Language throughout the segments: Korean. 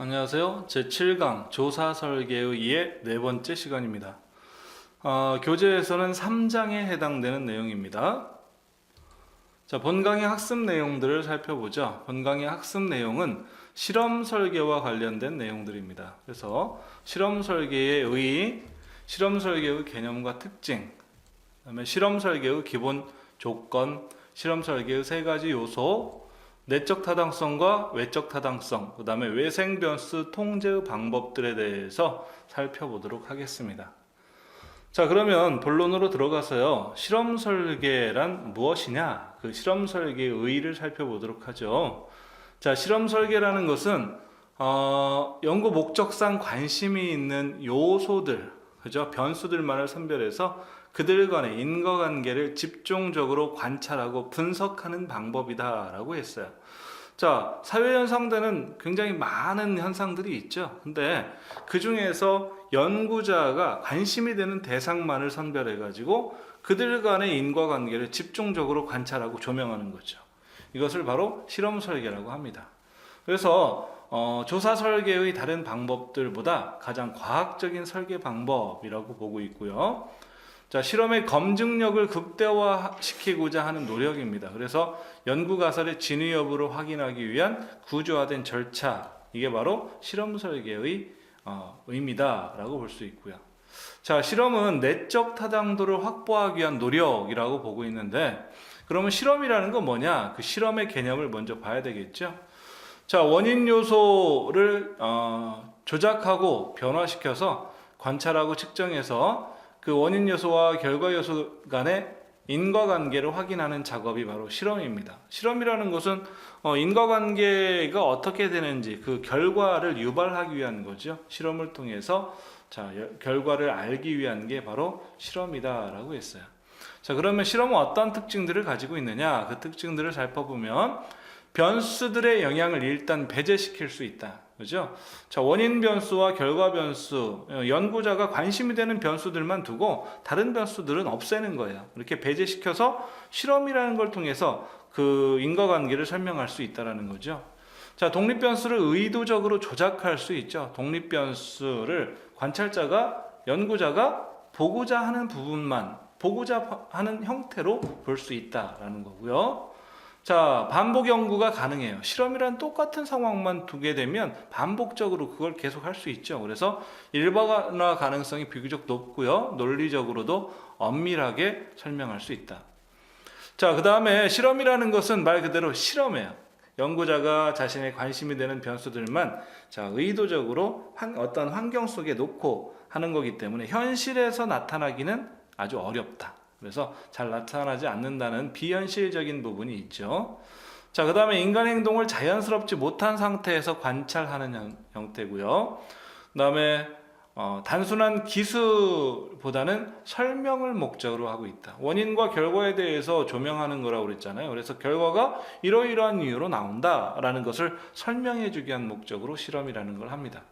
안녕하세요. 제7강 조사 설계의 2의 네 번째 시간입니다. 교재에서는 3장에 해당되는 내용입니다. 자, 본강의 학습 내용들을 살펴보죠. 본강의 학습 내용은 실험 설계와 관련된 내용들입니다. 그래서 실험 설계의 의의, 실험 설계의 개념과 특징, 그다음에 실험 설계의 기본 조건, 실험 설계의 세 가지 요소, 내적 타당성과 외적 타당성, 그 다음에 외생 변수 통제의 방법들에 대해서 살펴보도록 하겠습니다. 자, 그러면 본론으로 들어가서요. 실험 설계란 무엇이냐? 그 실험 설계의 의의를 살펴보도록 하죠. 자, 실험 설계라는 것은 연구 목적상 관심이 있는 요소들, 그죠? 변수들만을 선별해서 그들 간의 인과관계를 집중적으로 관찰하고 분석하는 방법이다라고 했어요. 자, 사회 현상들은 굉장히 많은 현상들이 있죠. 근데 그 중에서 연구자가 관심이 되는 대상만을 선별해 가지고 그들 간의 인과관계를 집중적으로 관찰하고 조명하는 거죠. 이것을 바로 실험 설계라고 합니다. 그래서 조사 설계의 다른 방법들보다 가장 과학적인 설계 방법이라고 보고 있고요. 자, 실험의 검증력을 극대화시키고자 하는 노력입니다. 그래서 연구 가설의 진위 여부를 확인하기 위한 구조화된 절차, 이게 바로 실험 설계의 의미다라고 볼 수 있고요. 자, 실험은 내적 타당도를 확보하기 위한 노력이라고 보고 있는데, 그러면 실험이라는 건 뭐냐? 그 실험의 개념을 먼저 봐야 되겠죠. 자, 원인 요소를 조작하고 변화시켜서 관찰하고 측정해서 그 원인 요소와 결과 요소 간의 인과관계를 확인하는 작업이 바로 실험입니다. 실험이라는 것은 인과관계가 어떻게 되는지 그 결과를 유발하기 위한 거죠. 실험을 통해서 결과를 알기 위한 게 바로 실험이다라고 했어요. 자, 그러면 실험은 어떤 특징들을 가지고 있느냐? 그 특징들을 살펴보면 변수들의 영향을 일단 배제시킬 수 있다. 그죠? 자, 원인 변수와 결과 변수, 연구자가 관심이 되는 변수들만 두고 다른 변수들은 없애는 거예요. 이렇게 배제시켜서 실험이라는 걸 통해서 그 인과관계를 설명할 수 있다는 거죠. 자, 독립 변수를 의도적으로 조작할 수 있죠. 독립 변수를 관찰자가, 연구자가 보고자 하는 부분만, 보고자 하는 형태로 볼 수 있다라는 거고요. 자, 반복 연구가 가능해요. 실험이란 똑같은 상황만 두게 되면 반복적으로 그걸 계속 할 수 있죠. 그래서 일반화 가능성이 비교적 높고요. 논리적으로도 엄밀하게 설명할 수 있다. 자, 그 다음에 실험이라는 것은 말 그대로 실험이에요. 연구자가 자신의 관심이 되는 변수들만 의도적으로 어떤 환경 속에 놓고 하는 거기 때문에 현실에서 나타나기는 아주 어렵다. 그래서 잘 나타나지 않는다는 비현실적인 부분이 있죠. 자, 그 다음에 인간 행동을 자연스럽지 못한 상태에서 관찰하는 형태고요. 그 다음에 단순한 기술보다는 설명을 목적으로 하고 있다. 원인과 결과에 대해서 조명하는 거라고 그랬잖아요. 그래서 결과가 이러이러한 이유로 나온다라는 것을 설명해 주기 위한 목적으로 실험이라는 걸 합니다.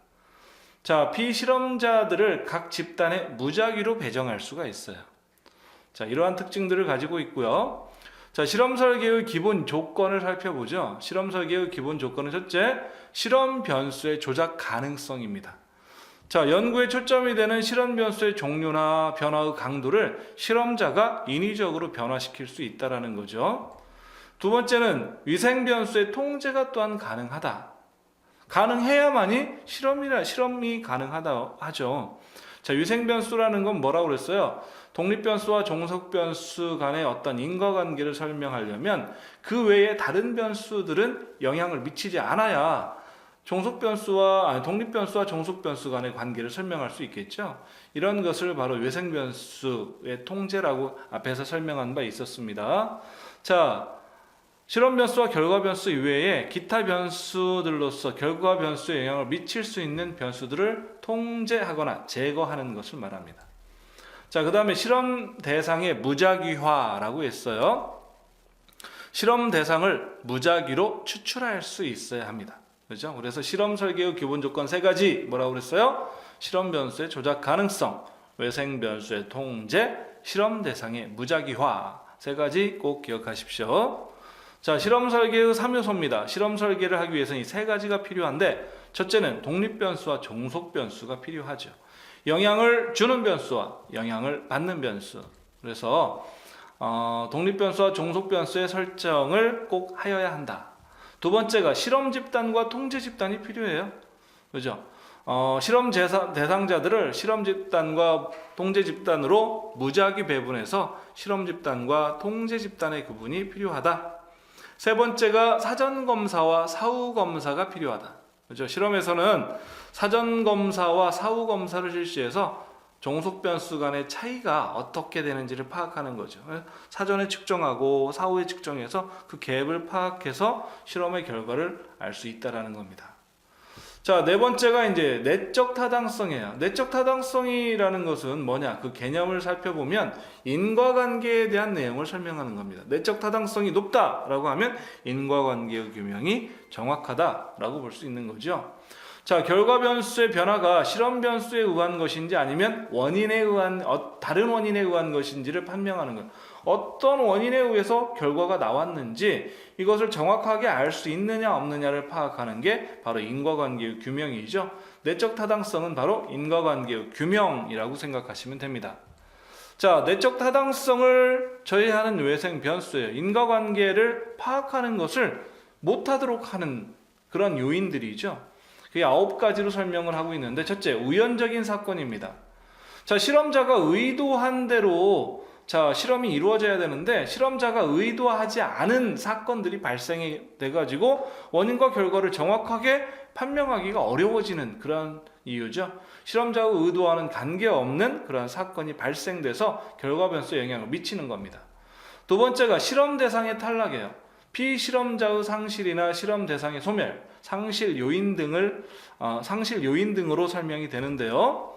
자, 피실험자들을 각 집단의 무작위로 배정할 수가 있어요. 자, 이러한 특징들을 가지고 있고요. 자, 실험 설계의 기본 조건을 살펴보죠. 실험 설계의 기본 조건은 첫째, 실험 변수의 조작 가능성입니다. 자, 연구의 초점이 되는 실험 변수의 종류나 변화의 강도를 실험자가 인위적으로 변화시킬 수 있다는 거죠. 두 번째는 위생 변수의 통제가 또한 가능하다. 가능해야만이 실험이 가능하다 하죠. 자, 위생 변수라는 건 뭐라고 그랬어요? 독립 변수와 종속 변수 간의 어떤 인과관계를 설명하려면 그 외에 다른 변수들은 영향을 미치지 않아야 독립 변수와 종속 변수 간의 관계를 설명할 수 있겠죠. 이런 것을 바로 위생 변수의 통제라고 앞에서 설명한 바 있었습니다. 자, 실험 변수와 결과 변수 이외에 기타 변수들로서 결과 변수에 영향을 미칠 수 있는 변수들을 통제하거나 제거하는 것을 말합니다. 자, 그 다음에 실험 대상의 무작위화라고 했어요. 실험 대상을 무작위로 추출할 수 있어야 합니다. 그렇죠? 그래서 실험 설계의 기본 조건 세 가지 뭐라고 그랬어요? 실험 변수의 조작 가능성, 외생 변수의 통제, 실험 대상의 무작위화 세 가지 꼭 기억하십시오. 자, 실험 설계의 3요소입니다. 실험 설계를 하기 위해서는 이 세 가지가 필요한데 첫째는 독립변수와 종속변수가 필요하죠. 영향을 주는 변수와 영향을 받는 변수. 그래서 독립변수와 종속변수의 설정을 꼭 하여야 한다. 두 번째가 실험 집단과 통제 집단이 필요해요. 그죠? 실험 대상자들을 실험 집단과 통제 집단으로 무작위 배분해서 실험 집단과 통제 집단의 구분이 필요하다. 세 번째가 사전 검사와 사후 검사가 필요하다. 그죠? 실험에서는 사전 검사와 사후 검사를 실시해서 종속 변수 간의 차이가 어떻게 되는지를 파악하는 거죠. 사전에 측정하고 사후에 측정해서 그 갭을 파악해서 실험의 결과를 알 수 있다라는 겁니다. 자, 네 번째가 이제 내적 타당성이에요. 내적 타당성이라는 것은 뭐냐? 그 개념을 살펴보면 인과관계에 대한 내용을 설명하는 겁니다. 내적 타당성이 높다라고 하면 인과관계의 규명이 정확하다라고 볼 수 있는 거죠. 자, 결과 변수의 변화가 실험 변수에 의한 것인지 아니면 다른 원인에 의한 것인지를 판명하는 것. 어떤 원인에 의해서 결과가 나왔는지 이것을 정확하게 알 수 있느냐 없느냐를 파악하는 게 바로 인과관계의 규명이죠. 내적 타당성은 바로 인과관계의 규명이라고 생각하시면 됩니다. 자, 내적 타당성을 저해하는 외생 변수예요. 인과관계를 파악하는 것을 못하도록 하는 그런 요인들이죠. 그게 9가지로 설명을 하고 있는데, 첫째, 우연적인 사건입니다. 자, 실험자가 의도한 대로 실험이 이루어져야 되는데 실험자가 의도하지 않은 사건들이 발생이 돼가지고 원인과 결과를 정확하게 판명하기가 어려워지는 그런 이유죠. 실험자가 의도하는 관계없는 그런 사건이 발생돼서 결과 변수에 영향을 미치는 겁니다. 두 번째가 실험 대상의 탈락이에요. 피실험자의 상실이나 실험 대상의 소멸, 상실 요인 등으로 설명이 되는데요.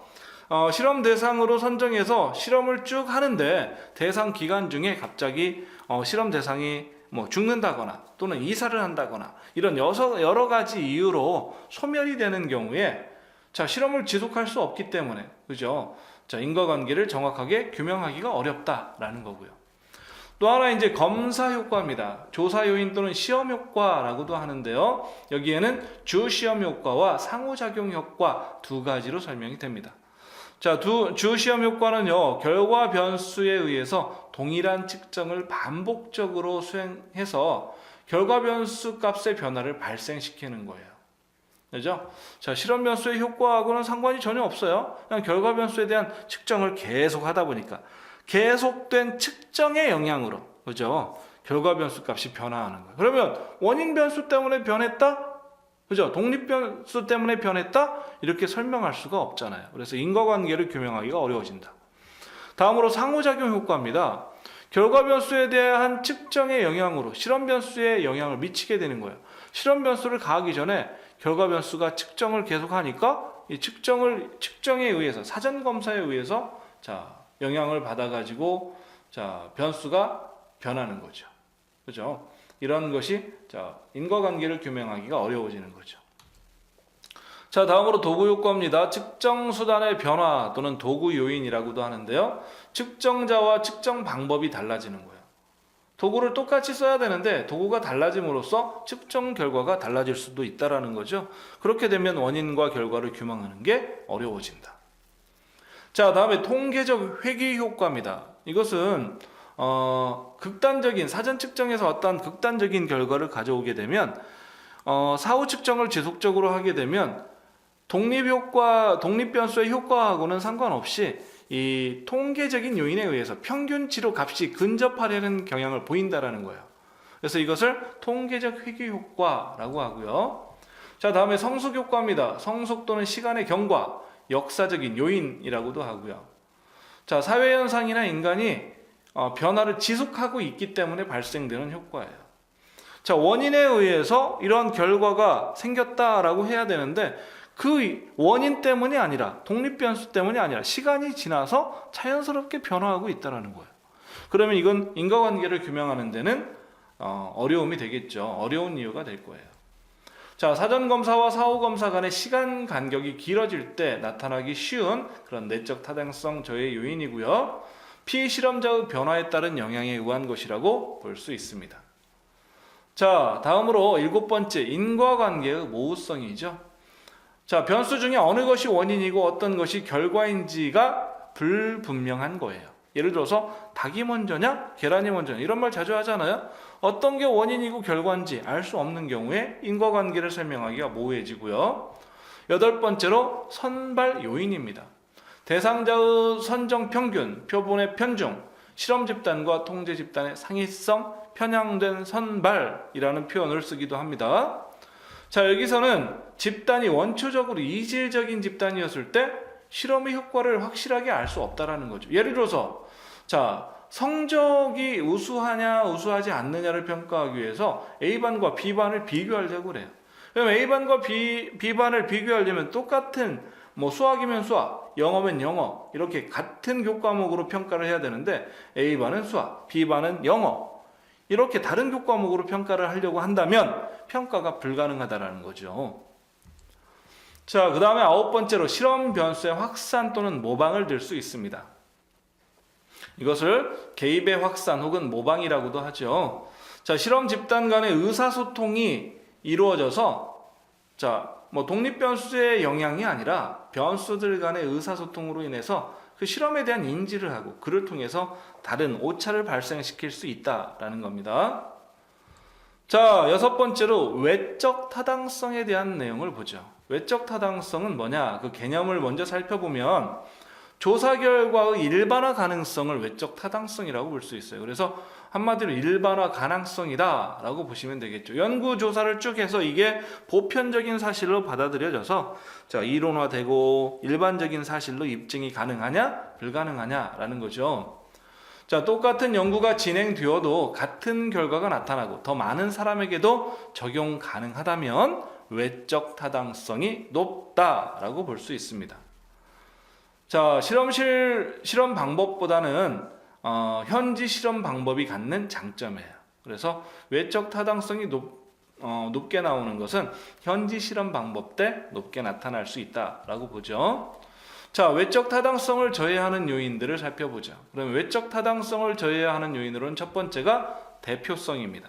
실험 대상으로 선정해서 실험을 쭉 하는데 대상 기간 중에 갑자기 실험 대상이 죽는다거나 또는 이사를 한다거나 이런 여러 가지 이유로 소멸이 되는 경우에 실험을 지속할 수 없기 때문에, 그죠? 인과관계를 정확하게 규명하기가 어렵다라는 거고요. 또 하나 이제 검사 효과입니다. 조사 요인 또는 시험 효과라고도 하는데요. 여기에는 주 시험 효과와 상호작용 효과 두 가지로 설명이 됩니다. 자, 주 시험 효과는요, 결과 변수에 의해서 동일한 측정을 반복적으로 수행해서 결과 변수 값의 변화를 발생시키는 거예요. 그죠? 자, 실험 변수의 효과하고는 상관이 전혀 없어요. 그냥 결과 변수에 대한 측정을 계속 하다 보니까 계속된 측정의 영향으로, 그죠? 결과 변수 값이 변화하는 거예요. 그러면 원인 변수 때문에 변했다? 그죠? 독립 변수 때문에 변했다? 이렇게 설명할 수가 없잖아요. 그래서 인과관계를 규명하기가 어려워진다. 다음으로 상호작용 효과입니다. 결과 변수에 대한 측정의 영향으로 실험 변수에 영향을 미치게 되는 거예요. 실험 변수를 가하기 전에 결과 변수가 측정을 계속하니까 이 측정에 의해서, 사전 검사에 의해서 영향을 받아가지고 변수가 변하는 거죠. 그죠? 이런 것이 인과관계를 규명하기가 어려워지는 거죠. 자, 다음으로 도구 효과입니다. 측정 수단의 변화 또는 도구 요인이라고도 하는데요. 측정자와 측정 방법이 달라지는 거예요. 도구를 똑같이 써야 되는데 도구가 달라짐으로써 측정 결과가 달라질 수도 있다라는 거죠. 그렇게 되면 원인과 결과를 규명하는 게 어려워진다. 자, 다음에 통계적 회귀 효과입니다. 이것은 극단적인 사전 측정에서 어떤 극단적인 결과를 가져오게 되면 사후 측정을 지속적으로 하게 되면 독립 변수의 효과하고는 상관없이 이 통계적인 요인에 의해서 평균치로 값이 근접하려는 경향을 보인다라는 거예요. 그래서 이것을 통계적 회귀 효과라고 하고요. 자, 다음에 성숙 효과입니다. 성숙 또는 시간의 경과, 역사적인 요인이라고도 하고요. 자, 사회 현상이나 인간이 변화를 지속하고 있기 때문에 발생되는 효과예요. 자, 원인에 의해서 이런 결과가 생겼다라고 해야 되는데 그 원인 때문이 아니라 독립 변수 때문이 아니라 시간이 지나서 자연스럽게 변화하고 있다는 거예요. 그러면 이건 인과관계를 규명하는 데는 어려움이 되겠죠. 어려운 이유가 될 거예요. 자, 사전검사와 사후검사 간의 시간 간격이 길어질 때 나타나기 쉬운 그런 내적 타당성 저해 요인이고요. 피실험자의 변화에 따른 영향에 의한 것이라고 볼 수 있습니다. 자, 다음으로 7번째 인과관계의 모호성이죠. 자, 변수 중에 어느 것이 원인이고 어떤 것이 결과인지가 불분명한 거예요. 예를 들어서 닭이 먼저냐 계란이 먼저냐 이런 말 자주 하잖아요. 어떤 게 원인이고 결과인지 알 수 없는 경우에 인과관계를 설명하기가 모호해지고요. 여덟 번째로 선발 요인입니다. 대상자의 선정 평균, 표본의 편중, 실험 집단과 통제 집단의 상위성, 편향된 선발이라는 표현을 쓰기도 합니다. 자, 여기서는 집단이 원초적으로 이질적인 집단이었을 때 실험의 효과를 확실하게 알 수 없다라는 거죠. 예를 들어서 자, 성적이 우수하냐 우수하지 않느냐를 평가하기 위해서 A반과 B반을 비교하려고 그래요. 그럼 A반과 B반을 비교하려면 똑같은 뭐 수학이면 수학, 영어면 영어 이렇게 같은 교과목으로 평가를 해야 되는데 A반은 수학, B반은 영어 이렇게 다른 교과목으로 평가를 하려고 한다면 평가가 불가능하다라는 거죠. 자, 그 다음에 아홉 번째로 실험 변수의 확산 또는 모방을 들 수 있습니다. 이것을 개입의 확산 혹은 모방이라고도 하죠. 자, 실험 집단 간의 의사소통이 이루어져서 자, 뭐 독립 변수의 영향이 아니라 변수들 간의 의사소통으로 인해서 그 실험에 대한 인지를 하고 그를 통해서 다른 오차를 발생시킬 수 있다라는 겁니다. 자, 여섯 번째로 외적 타당성에 대한 내용을 보죠. 외적 타당성은 뭐냐? 그 개념을 먼저 살펴보면 조사 결과의 일반화 가능성을 외적 타당성이라고 볼 수 있어요. 그래서 한마디로 일반화 가능성이다 라고 보시면 되겠죠. 연구 조사를 쭉 해서 이게 보편적인 사실로 받아들여져서 자, 이론화되고 일반적인 사실로 입증이 가능하냐 불가능하냐 라는 거죠. 자, 똑같은 연구가 진행되어도 같은 결과가 나타나고 더 많은 사람에게도 적용 가능하다면 외적 타당성이 높다라고 볼 수 있습니다. 자, 실험 방법보다는 현지 실험 방법이 갖는 장점이에요. 그래서 외적 타당성이 높게 나오는 것은 현지 실험 방법 때 높게 나타날 수 있다라고 보죠. 자, 외적 타당성을 저해하는 요인들을 살펴보죠. 그러면 외적 타당성을 저해하는 요인으로는 첫 번째가 대표성입니다.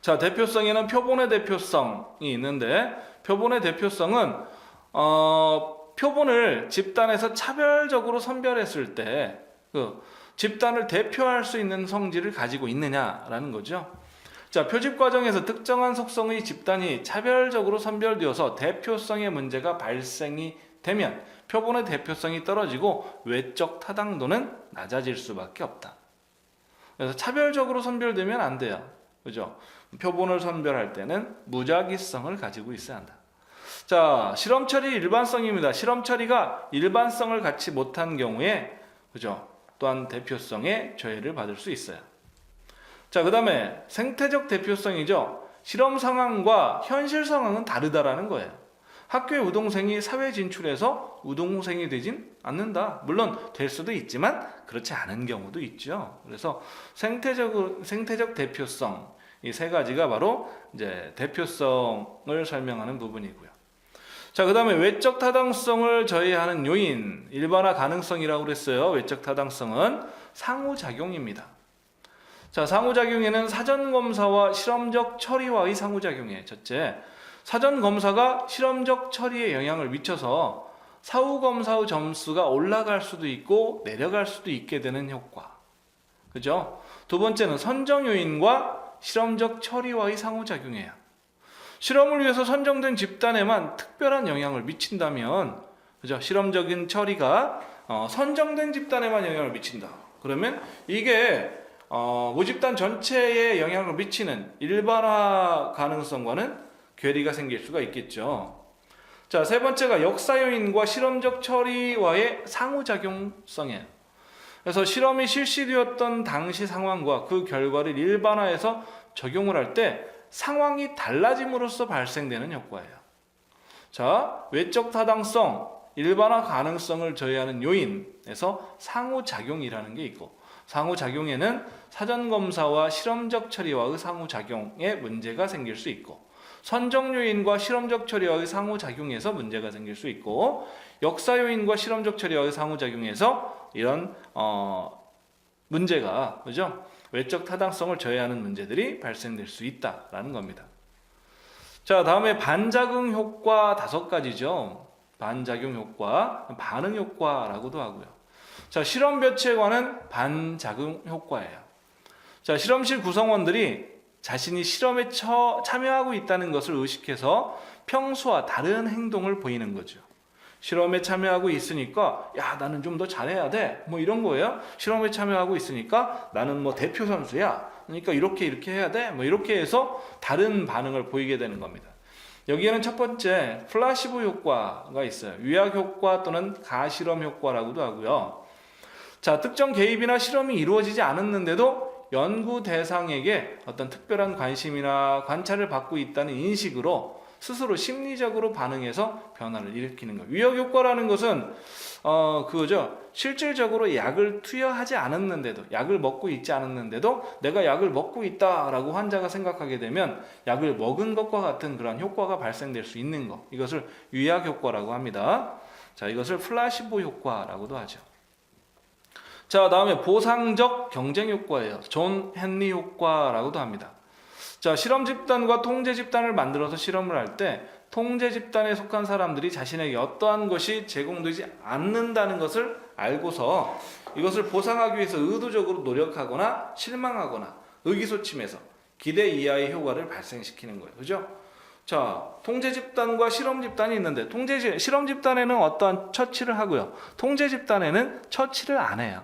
자, 대표성에는 표본의 대표성이 있는데 표본의 대표성은 표본을 집단에서 차별적으로 선별했을 때 그 집단을 대표할 수 있는 성질을 가지고 있느냐라는 거죠. 자, 표집 과정에서 특정한 속성의 집단이 차별적으로 선별되어서 대표성의 문제가 발생이 되면 표본의 대표성이 떨어지고 외적 타당도는 낮아질 수밖에 없다. 그래서 차별적으로 선별되면 안 돼요. 그죠? 표본을 선별할 때는 무작위성을 가지고 있어야 한다. 자, 실험 처리 일반성입니다. 실험 처리가 일반성을 갖지 못한 경우에 그죠? 또한 대표성의 저해를 받을 수 있어요. 자, 그 다음에 생태적 대표성이죠. 실험 상황과 현실 상황은 다르다라는 거예요. 학교의 우동생이 사회 진출해서 우동생이 되진 않는다. 물론 될 수도 있지만 그렇지 않은 경우도 있죠. 그래서 생태적 대표성 이 세 가지가 바로 이제 대표성을 설명하는 부분이고요. 자, 그 다음에 외적 타당성을 저해하는 요인, 일반화 가능성이라고 그랬어요. 외적 타당성은 상호작용입니다. 자, 상호작용에는 사전검사와 실험적 처리와의 상호작용이에요. 첫째, 사전검사가 실험적 처리에 영향을 미쳐서 사후검사의 점수가 올라갈 수도 있고 내려갈 수도 있게 되는 효과. 그죠? 두 번째는 선정요인과 실험적 처리와의 상호작용이에요. 실험을 위해서 선정된 집단에만 특별한 영향을 미친다면, 그죠? 실험적인 처리가 선정된 집단에만 영향을 미친다. 그러면 이게 모집단 전체에 영향을 미치는 일반화 가능성과는 괴리가 생길 수가 있겠죠. 자, 세 번째가 역사 요인과 실험적 처리와의 상호작용성이에요. 그래서 실험이 실시되었던 당시 상황과 그 결과를 일반화해서 적용을 할 때 상황이 달라짐으로써 발생되는 효과예요. 자, 외적 타당성, 일반화 가능성을 저해하는 요인에서 상호작용이라는 게 있고, 상호작용에는 사전검사와 실험적 처리와의 상호작용에 문제가 생길 수 있고, 선정 요인과 실험적 처리와의 상호작용에서 문제가 생길 수 있고, 역사 요인과 실험적 처리와의 상호작용에서 이런 문제가, 그죠? 외적 타당성을 저해하는 문제들이 발생될 수 있다라는 겁니다. 자, 다음에 반작용 효과 5가지죠. 반작용 효과, 반응 효과라고도 하고요. 자, 실험 배치에 관한 반작용 효과예요. 자, 실험실 구성원들이 자신이 실험에 참여하고 있다는 것을 의식해서 평소와 다른 행동을 보이는 거죠. 실험에 참여하고 있으니까 야, 나는 좀 더 잘해야 돼. 뭐 이런 거예요. 실험에 참여하고 있으니까 나는 뭐 대표 선수야. 그러니까 이렇게 해야 돼. 뭐 이렇게 해서 다른 반응을 보이게 되는 겁니다. 여기에는 첫 번째 플라시보 효과가 있어요. 위약 효과 또는 가실험 효과라고도 하고요. 자, 특정 개입이나 실험이 이루어지지 않았는데도 연구 대상에게 어떤 특별한 관심이나 관찰을 받고 있다는 인식으로 스스로 심리적으로 반응해서 변화를 일으키는 거예요. 위약 효과라는 것은 그거죠. 실질적으로 약을 투여하지 않았는데도, 약을 먹고 있지 않았는데도 내가 약을 먹고 있다라고 환자가 생각하게 되면 약을 먹은 것과 같은 그런 효과가 발생될 수 있는 것. 이것을 위약 효과라고 합니다. 자, 이것을 플라시보 효과라고도 하죠. 자, 다음에 보상적 경쟁 효과예요. 존 헨리 효과라고도 합니다. 자, 실험 집단과 통제 집단을 만들어서 실험을 할 때 통제 집단에 속한 사람들이 자신에게 어떠한 것이 제공되지 않는다는 것을 알고서 이것을 보상하기 위해서 의도적으로 노력하거나 실망하거나 의기소침해서 기대 이하의 효과를 발생시키는 거예요. 그죠? 자, 통제 집단과 실험 집단이 있는데 실험 집단에는 어떠한 처치를 하고요. 통제 집단에는 처치를 안 해요.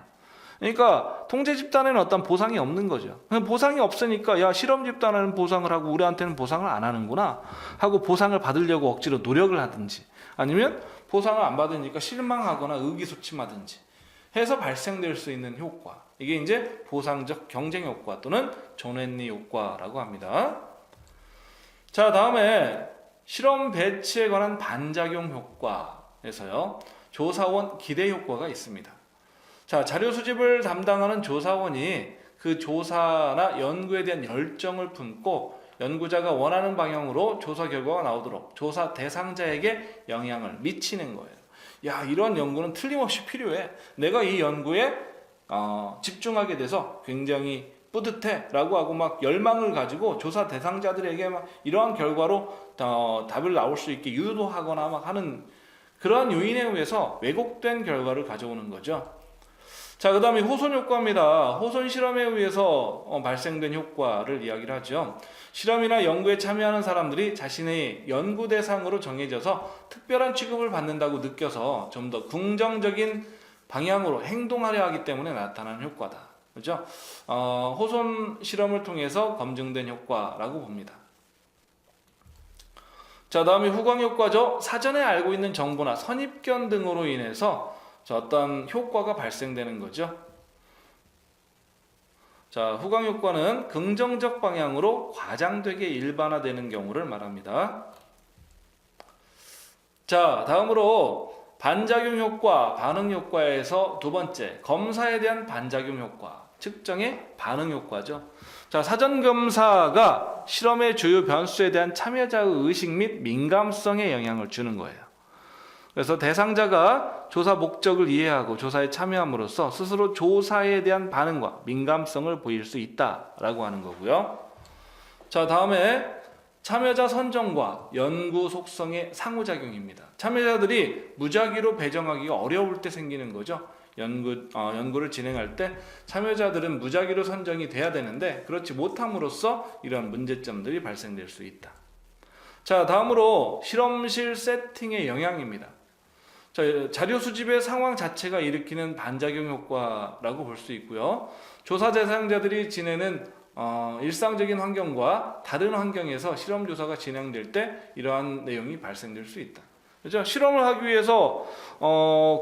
그러니까 통제 집단에는 어떤 보상이 없는 거죠. 보상이 없으니까 야, 실험 집단에는 보상을 하고 우리한테는 보상을 안 하는구나 하고 보상을 받으려고 억지로 노력을 하든지 아니면 보상을 안 받으니까 실망하거나 의기소침하든지 해서 발생될 수 있는 효과. 이게 이제 보상적 경쟁 효과 또는 존 헨리 효과라고 합니다. 자, 다음에 실험 배치에 관한 반작용 효과에서요. 조사원 기대 효과가 있습니다. 자, 자료 수집을 담당하는 조사원이 그 조사나 연구에 대한 열정을 품고 연구자가 원하는 방향으로 조사 결과가 나오도록 조사 대상자에게 영향을 미치는 거예요. 야, 이런 연구는 틀림없이 필요해. 내가 이 연구에 집중하게 돼서 굉장히 뿌듯해 라고 하고 막 열망을 가지고 조사 대상자들에게 막 이러한 결과로 답을 나올 수 있게 유도하거나 막 하는 그러한 요인에 의해서 왜곡된 결과를 가져오는 거죠. 자, 그 다음에 호손 효과입니다. 호손 실험에 의해서 발생된 효과를 이야기를 하죠. 실험이나 연구에 참여하는 사람들이 자신의 연구 대상으로 정해져서 특별한 취급을 받는다고 느껴서 좀 더 긍정적인 방향으로 행동하려 하기 때문에 나타나는 효과다. 그렇죠? 호손 실험을 통해서 검증된 효과라고 봅니다. 자, 다음에 후광 효과죠. 사전에 알고 있는 정보나 선입견 등으로 인해서 어떤 효과가 발생되는 거죠. 자, 후광 효과는 긍정적 방향으로 과장되게 일반화되는 경우를 말합니다. 자, 다음으로 반작용 효과, 반응 효과에서 두 번째, 검사에 대한 반작용 효과, 측정의 반응 효과죠. 자, 사전 검사가 실험의 주요 변수에 대한 참여자의 의식 및 민감성에 영향을 주는 거예요. 그래서 대상자가 조사 목적을 이해하고 조사에 참여함으로써 스스로 조사에 대한 반응과 민감성을 보일 수 있다라고 하는 거고요. 자, 다음에 참여자 선정과 연구 속성의 상호작용입니다. 참여자들이 무작위로 배정하기가 어려울 때 생기는 거죠. 연구를 진행할 때 참여자들은 무작위로 선정이 돼야 되는데 그렇지 못함으로써 이런 문제점들이 발생될 수 있다. 자, 다음으로 실험실 세팅의 영향입니다. 자, 자료 수집의 상황 자체가 일으키는 반작용 효과라고 볼 수 있고요. 조사 대상자들이 지내는 일상적인 환경과 다른 환경에서 실험 조사가 진행될 때 이러한 내용이 발생될 수 있다. 그렇죠? 실험을 하기 위해서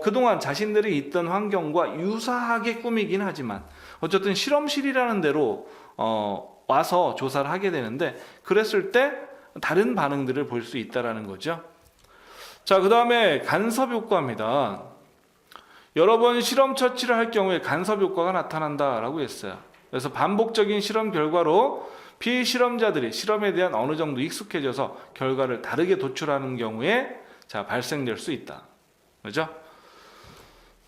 그동안 자신들이 있던 환경과 유사하게 꾸미긴 하지만 어쨌든 실험실이라는 데로 와서 조사를 하게 되는데 그랬을 때 다른 반응들을 볼 수 있다는 거죠. 자, 그 다음에 간섭 효과입니다. 여러 번 실험 처치를 할 경우에 간섭 효과가 나타난다라고 했어요. 그래서 반복적인 실험 결과로 피실험자들이 실험에 대한 어느 정도 익숙해져서 결과를 다르게 도출하는 경우에 발생될 수 있다. 그죠?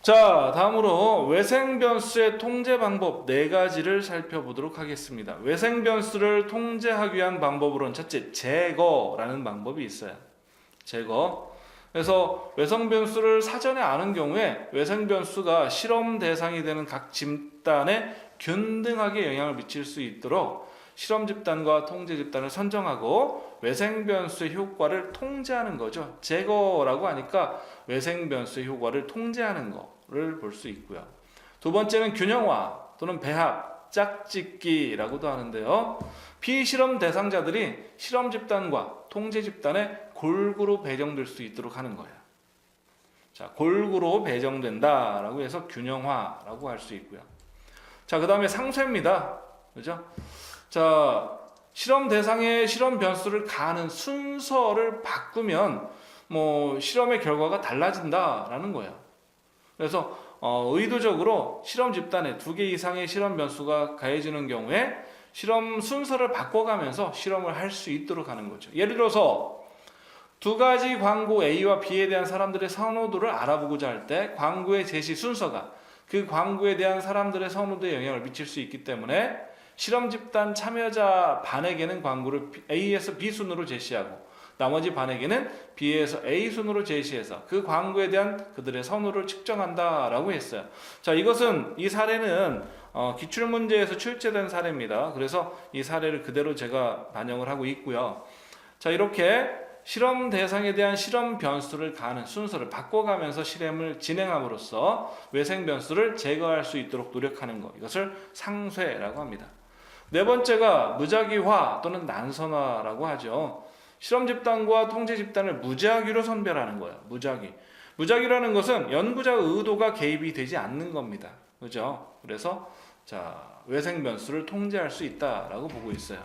자, 다음으로 외생변수의 통제 방법 4가지를 살펴보도록 하겠습니다. 외생변수를 통제하기 위한 방법으로는 첫째, 제거라는 방법이 있어요. 제거. 그래서 외생변수를 사전에 아는 경우에 외생변수가 실험 대상이 되는 각 집단에 균등하게 영향을 미칠 수 있도록 실험 집단과 통제 집단을 선정하고 외생변수의 효과를 통제하는 거죠. 제거라고 하니까 외생변수의 효과를 통제하는 거를 볼 수 있고요. 두 번째는 균형화 또는 배합, 짝짓기라고도 하는데요. 피실험 대상자들이 실험 집단과 통제 집단에 골고루 배정될 수 있도록 하는 거예요. 자, 골고루 배정된다라고 해서 균형화라고 할 수 있고요. 자, 그 다음에 상쇄입니다. 그죠? 자, 실험 대상의 실험 변수를 가하는 순서를 바꾸면 실험의 결과가 달라진다라는 거예요. 그래서 의도적으로 실험 집단에 2개 이상의 실험 변수가 가해지는 경우에 실험 순서를 바꿔가면서 실험을 할 수 있도록 하는 거죠. 예를 들어서 2가지 광고 A와 B에 대한 사람들의 선호도를 알아보고자 할 때 광고의 제시 순서가 그 광고에 대한 사람들의 선호도에 영향을 미칠 수 있기 때문에 실험 집단 참여자 반에게는 광고를 A에서 B 순으로 제시하고 나머지 반에게는 B에서 A 순으로 제시해서 그 광고에 대한 그들의 선호를 측정한다라고 했어요. 자, 이 사례는 기출문제에서 출제된 사례입니다. 그래서 이 사례를 그대로 제가 반영을 하고 있고요. 자, 이렇게 실험 대상에 대한 실험 변수를 가하는 순서를 바꿔가면서 실험을 진행함으로써 외생 변수를 제거할 수 있도록 노력하는 것, 이것을 상쇄라고 합니다. 네 번째가 무작위화 또는 난선화라고 하죠. 실험 집단과 통제 집단을 무작위로 선별하는 거예요. 무작위라는 것은 연구자의 의도가 개입이 되지 않는 겁니다. 그죠? 그래서 외생 변수를 통제할 수 있다라고 보고 있어요.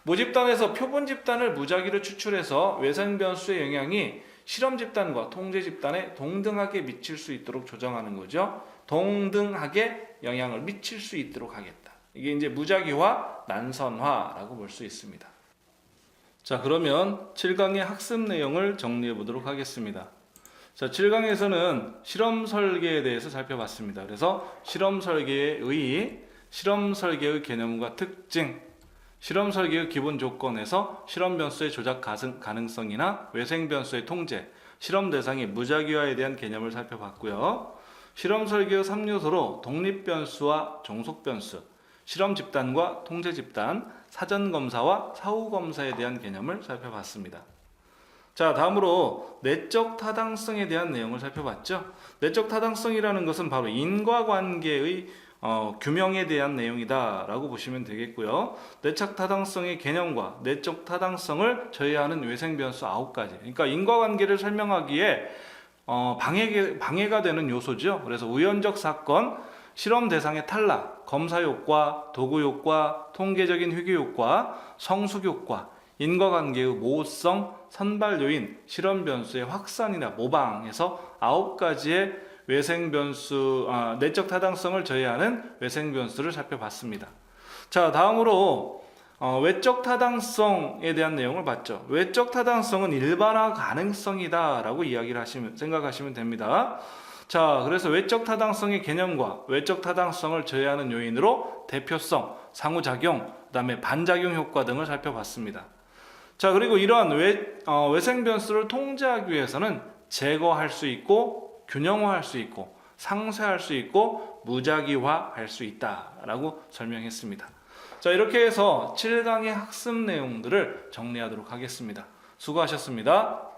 모집단에서 표본 집단을 무작위로 추출해서 외생 변수의 영향이 실험 집단과 통제 집단에 동등하게 미칠 수 있도록 조정하는 거죠. 동등하게 영향을 미칠 수 있도록 하겠다. 이게 이제 무작위화, 난선화라고 볼 수 있습니다. 자, 그러면 7강의 학습 내용을 정리해 보도록 하겠습니다. 자, 7강에서는 실험 설계에 대해서 살펴봤습니다. 그래서 실험 설계의 의의, 실험 설계의 개념과 특징, 실험 설계의 기본 조건에서 실험 변수의 조작 가능성이나 외생 변수의 통제, 실험 대상의 무작위화에 대한 개념을 살펴봤고요. 실험 설계의 3요소로 독립 변수와 종속 변수, 실험 집단과 통제 집단, 사전 검사와 사후 검사에 대한 개념을 살펴봤습니다. 자, 다음으로 내적 타당성에 대한 내용을 살펴봤죠. 내적 타당성이라는 것은 바로 인과관계의 규명에 대한 내용이다라고 보시면 되겠고요. 내적 타당성의 개념과 내적 타당성을 저해하는 외생 변수 9가지. 그러니까 인과관계를 설명하기에 방해가 되는 요소죠. 그래서 우연적 사건, 실험 대상의 탈락, 검사 효과, 도구 효과, 통계적인 회귀 효과, 성숙 효과, 인과관계의 모호성, 선발 요인, 실험 변수의 확산이나 모방에서 9가지의 외생 변수, 내적 타당성을 저해하는 외생 변수를 살펴봤습니다. 자, 다음으로 외적 타당성에 대한 내용을 봤죠. 외적 타당성은 일반화 가능성이다라고 생각하시면 됩니다. 자, 그래서 외적 타당성의 개념과 외적 타당성을 저해하는 요인으로 대표성, 상호작용, 그다음에 반작용 효과 등을 살펴봤습니다. 자, 그리고 이러한 외생 변수를 통제하기 위해서는 제거할 수 있고 균형화할 수 있고 상쇄할 수 있고 무작위화할 수 있다라고 설명했습니다. 자, 이렇게 해서 7강의 학습 내용들을 정리하도록 하겠습니다. 수고하셨습니다.